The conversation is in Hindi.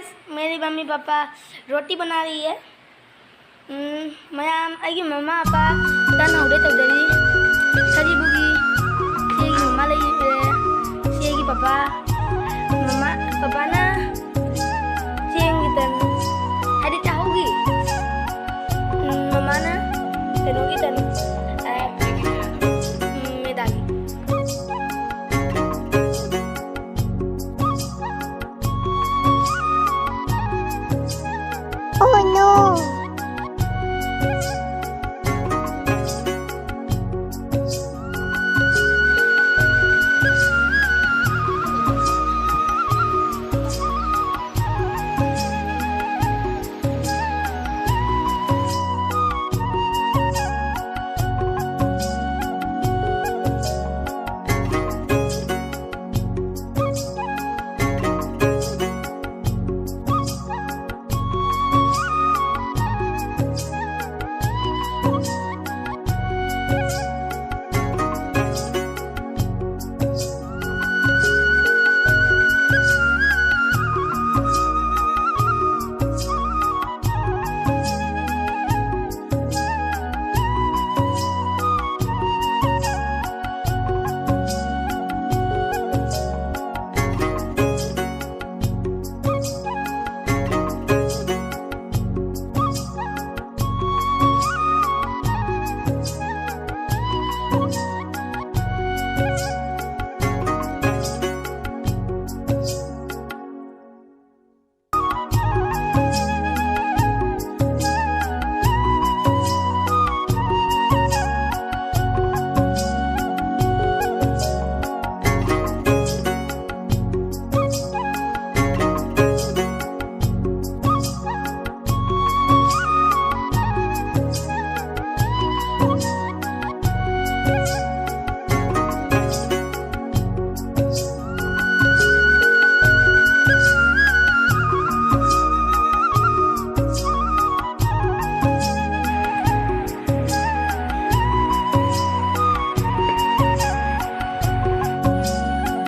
गाइस, मेरी मम्मी पापा रोटी बना रही है। मैं आएगी मम्मा पापा तन हो तक जरी sajibugi सिएगी मम्मा लगी सिएगी पापा मम्मा पापा ना सिएंगी तन हरी चाहोगी मम्मा ना तनोगी तन मेदागी Oh no!